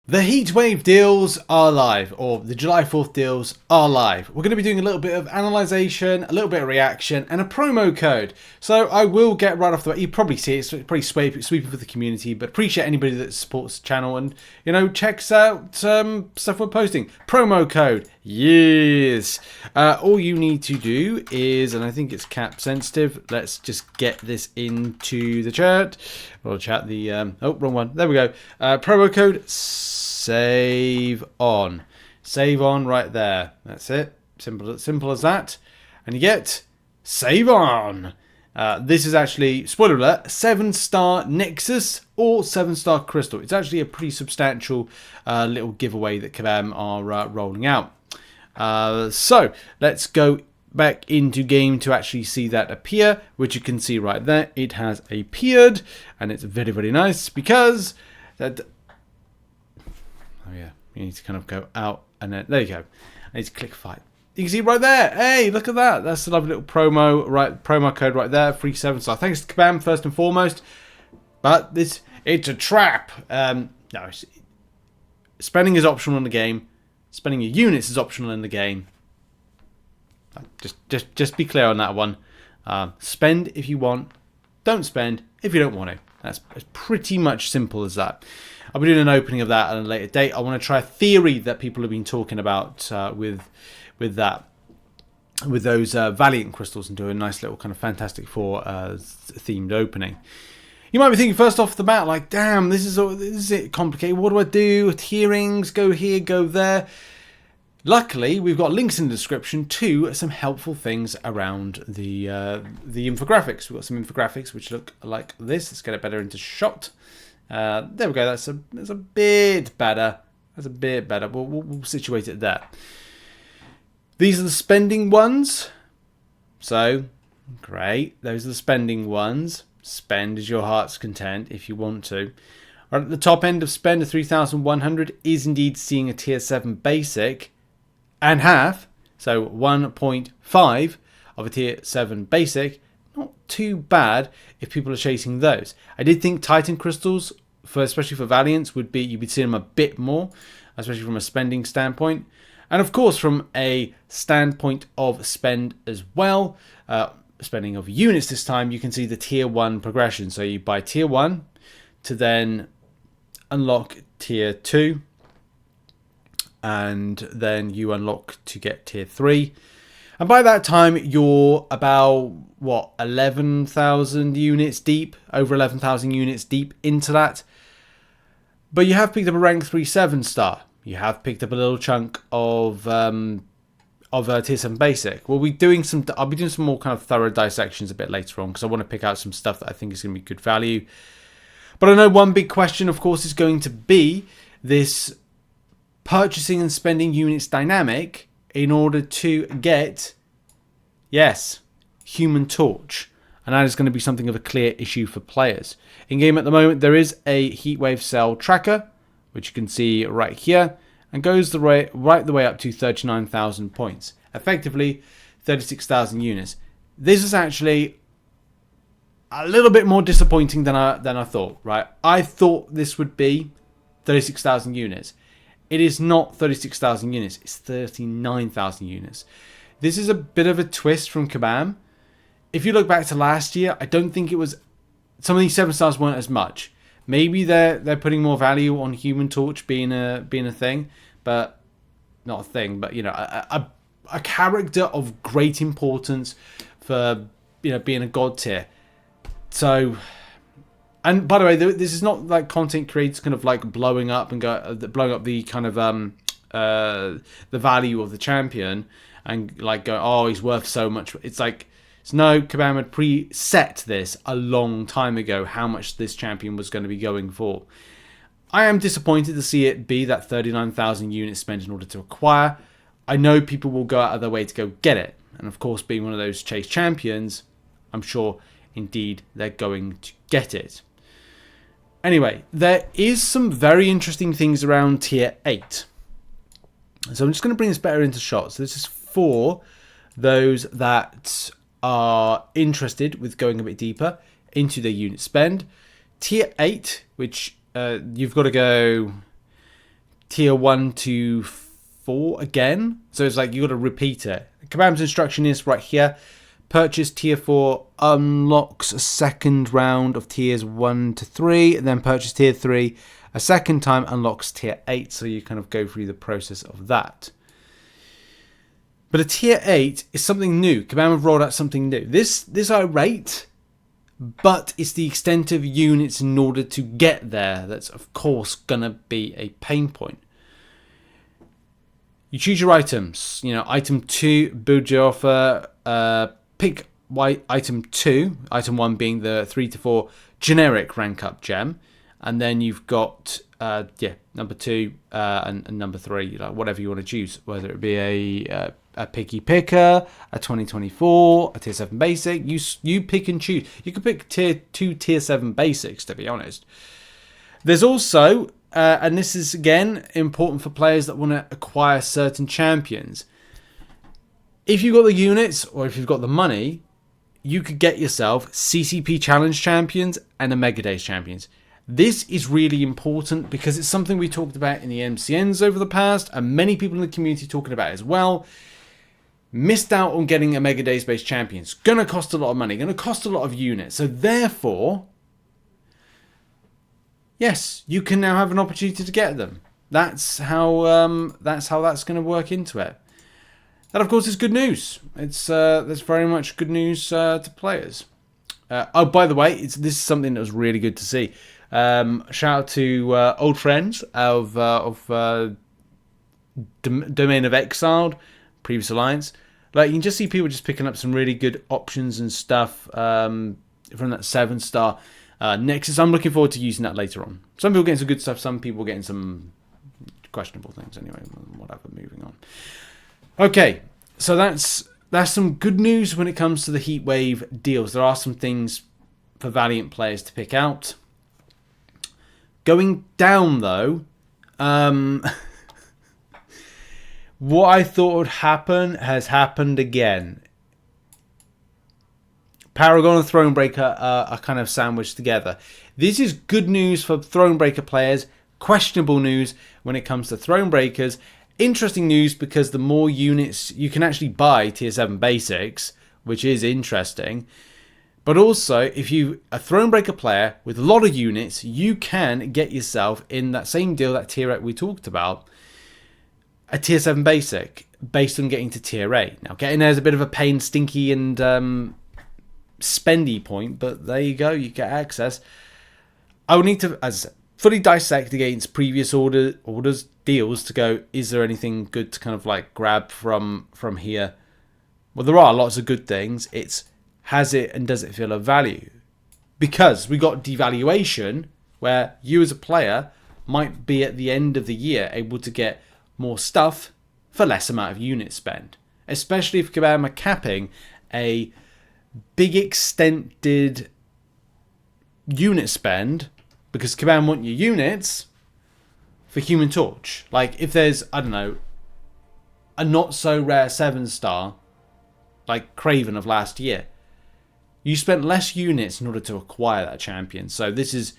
The Heatwave deals are live, or the July 4th deals are live. We're going to be doing a little bit of analysation, a little bit of reaction, and a promo code. So I will get right off the bat. You probably see it, it's pretty sweeping for the community, but appreciate anybody that supports the channel and, you know, checks out stuff we're posting. Promo code, yes. All you need to do is, and I think it's cap sensitive, let's just get this into the chat. Or chat the, oh, wrong one. There we go. Promo code, save on. Save on right there. That's it. Simple as that. And you get save on. This is actually, spoiler alert, 7-star Nexus or 7-star Crystal. It's actually a pretty substantial little giveaway that Kabam are rolling out. So let's go back into game to actually see that appear, which you can see right there. It has appeared, and it's very, very nice because that. Oh yeah, you need to kind of go out, and then there you go. I need to click fight. You can see right there. Hey, look at that. That's a lovely little promo code right there. Free 7-star. Thanks to Kabam first and foremost. But it's a trap. No, spending is optional in the game. Spending your units is optional in the game. Just be clear on that one. Spend if you want. Don't spend if you don't want to. That's pretty much simple as that. I'll be doing an opening of that at a later date. I want to try a theory that people have been talking about with those Valiant crystals and do a nice little kind of Fantastic Four themed opening. You might be thinking first off the bat, like, damn, this is it complicated. What do I do? Tierings, go here, go there. Luckily, we've got links in the description to some helpful things around the infographics. We've got some infographics which look like this. Let's get it better into shot. There we go. That's a bit better. That's a bit better. We'll situate it there. These are the spending ones. So, great. Those are the spending ones. Spend as your heart's content if you want to. Right at the top end of spend of 3,100 is indeed seeing a tier 7 basic. And half, so 1.5 of a tier 7 basic, not too bad if people are chasing those. I did think Titan crystals, especially for Valiants, you'd be seeing them a bit more, especially from a spending standpoint. And of course, from a standpoint of spend as well, spending of units this time, you can see the tier 1 progression. So you buy tier 1 to then unlock tier 2. And then you unlock to get tier 3. And by that time, you're about, what, 11,000 units deep? Over 11,000 units deep into that. But you have picked up a rank 3 7-star. You have picked up a little chunk of tier 7 basic. I'll be doing some more kind of thorough dissections a bit later on, because I want to pick out some stuff that I think is going to be good value. But I know one big question, of course, is going to be this purchasing and spending units dynamic in order to get, yes, Human Torch. And that is going to be something of a clear issue for players. In game at the moment, there is a Heatwave cell tracker, which you can see right here, and goes right the way up to 39,000 points. Effectively, 36,000 units. This is actually a little bit more disappointing than I thought, right? I thought this would be 36,000 units. It is not 36,000 units, it's 39,000 units. This is a bit of a twist from Kabam. If you look back to last year, I don't think it was, some of these 7-stars weren't as much. Maybe they're putting more value on Human Torch being a thing, but not a thing, but you know, a character of great importance for, you know, being a god tier. So, and by the way, this is not like content creators kind of like blowing up the kind of the value of the champion and like go, oh, he's worth so much. It's like, no, Kabam had preset this a long time ago how much this champion was going to be going for. I am disappointed to see it be that 39,000 units spent in order to acquire. I know people will go out of their way to go get it, and of course, being one of those chase champions, I'm sure indeed they're going to get it. Anyway, there is some very interesting things around tier 8. So I'm just going to bring this better into shot. So this is for those that are interested with going a bit deeper into their unit spend. Tier 8, which you've got to go tier 1 to 4 again. So it's like you got to repeat it. Kabam's instruction is right here. Purchase tier 4 unlocks a second round of tiers 1 to 3. And then purchase tier 3 a second time unlocks tier 8. So you kind of go through the process of that. But a tier 8 is something new. Kabam have rolled out something new. This I rate, but it's the extent of units in order to get there that's of course gonna be a pain point. You choose your items. You know, item 2, build your offer, pick item 2, item 1 being the 3 to 4 generic rank up gem, and then you've got number 2 and number 3, like whatever you want to choose, whether it be a picky picker, a 2024, a tier 7 basic. You pick and choose. You could pick tier 2, tier 7 basics, to be honest. There's also, and this is again important for players that want to acquire certain champions. If you've got the units or if you've got the money, you could get yourself CCP Challenge champions and a Mega Days champions. This is really important because it's something we talked about in the MCNs over the past, and many people in the community talking about it as well. Missed out on getting a Mega Days based champion. It's going to cost a lot of money, going to cost a lot of units. So therefore, yes, you can now have an opportunity to get them. That's how that's going to work into it. That, of course, is good news. It's that's very much good news to players. Oh, by the way, this is something that was really good to see. Shout out to old friends of Domain of Exiled, previous alliance. Like, you can just see people just picking up some really good options and stuff from that 7-star Nexus. I'm looking forward to using that later on. Some people getting some good stuff, some people getting some questionable things. Anyway, whatever, moving on. Okay, so that's some good news when it comes to the Heatwave deals. There are some things for Valiant players to pick out. Going down, though, what I thought would happen has happened again. Paragon and Thronebreaker are kind of sandwiched together. This is good news for Thronebreaker players, questionable news when it comes to Thronebreakers. Interesting news because the more units you can actually buy tier 7 basics, which is interesting. But also, if you a Thronebreaker player with a lot of units, you can get yourself in that same deal, that tier 8 we talked about, a tier 7 basic based on getting to tier 8. Now, getting there is a bit of a pain, stinky and spendy point, but there you go, you get access. I would need to, as I said, fully dissect against previous orders, deals to go, is there anything good to kind of like grab from here? Well, there are lots of good things. It's has it and does it feel of value? Because we got devaluation, where you as a player might be at the end of the year able to get more stuff for less amount of unit spend. Especially if Kabam are capping a big extended unit spend, because Kabam want your units for Human Torch. Like if there's, I don't know, a not so rare 7-star like Craven of last year, you spent less units in order to acquire that champion. So this is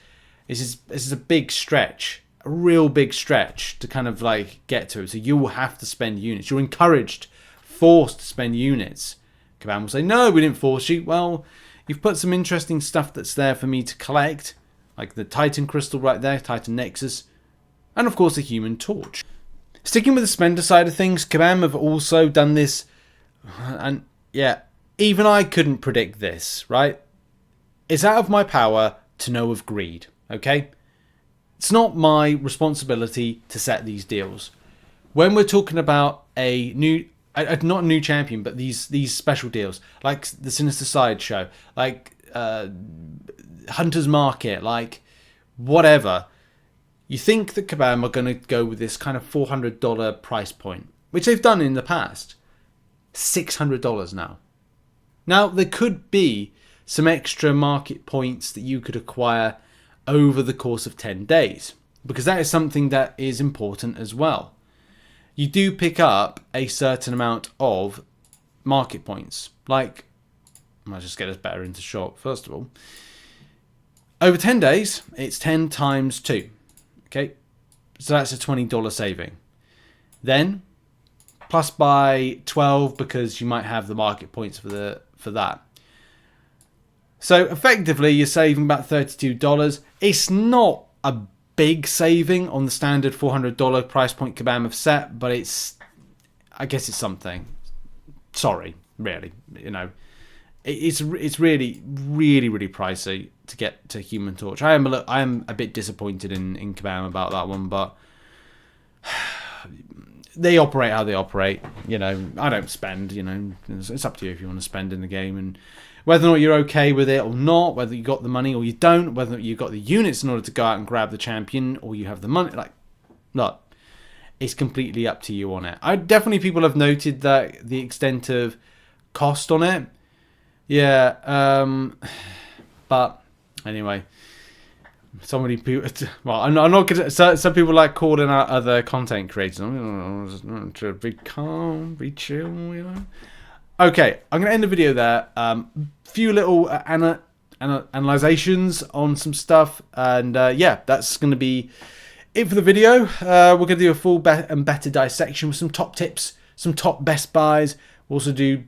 a big stretch, a real big stretch to kind of like get to it. So you will have to spend units. You're encouraged, forced to spend units. Kabam will say, no, we didn't force you. Well, you've put some interesting stuff that's there for me to collect, like the Titan Crystal right there, Titan Nexus, and of course the Human Torch. Sticking with the spender side of things, Kabam have also done this, and yeah, even I couldn't predict this, right? It's out of my power to know of greed, okay? It's not my responsibility to set these deals. When we're talking about a new, not a new champion, but these special deals, like the Sinister Sideshow, like Hunter's Market, like whatever, you think that Kabam are going to go with this kind of $400 price point, which they've done in the past. $600 now. Now, there could be some extra market points that you could acquire over the course of 10 days, because that is something that is important as well. You do pick up a certain amount of market points. Like, I'll just get us better into shop, first of all. Over 10 days, it's 10 times 2. Okay? So that's a $20 saving. Then plus by 12 because you might have the market points for that. So effectively you're saving about $32. It's not a big saving on the standard $400 price point Kabam set, but I guess it's something. Sorry, really, you know, it's really pricey to get to Human Torch. I am a bit disappointed in Kabam about that one, but they operate how they operate. You know, I don't spend. You know, it's up to you if you want to spend in the game, and whether or not you're okay with it or not, whether you got the money or you don't, whether you got the units in order to go out and grab the champion or you have the money. Like, look, it's completely up to you on it. Definitely people have noted that the extent of cost on it. Yeah, but anyway, so many people. Well, I'm not gonna. Some people like calling out other content creators. To be calm, be chill, you know. Okay, I'm gonna end the video there. Few little analyzations on some stuff, and yeah, that's gonna be it for the video. We're gonna do a full and better dissection with some top tips, some top best buys. We'll also do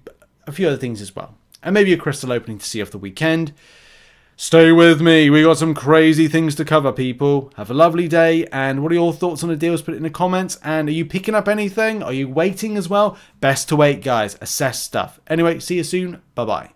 a few other things as well, and maybe a crystal opening to see off the weekend. Stay with me. We got some crazy things to cover, people. Have a lovely day. And what are your thoughts on the deals? Put it in the comments. And are you picking up anything? Are you waiting as well? Best to wait, guys. Assess stuff. Anyway, see you soon. Bye-bye.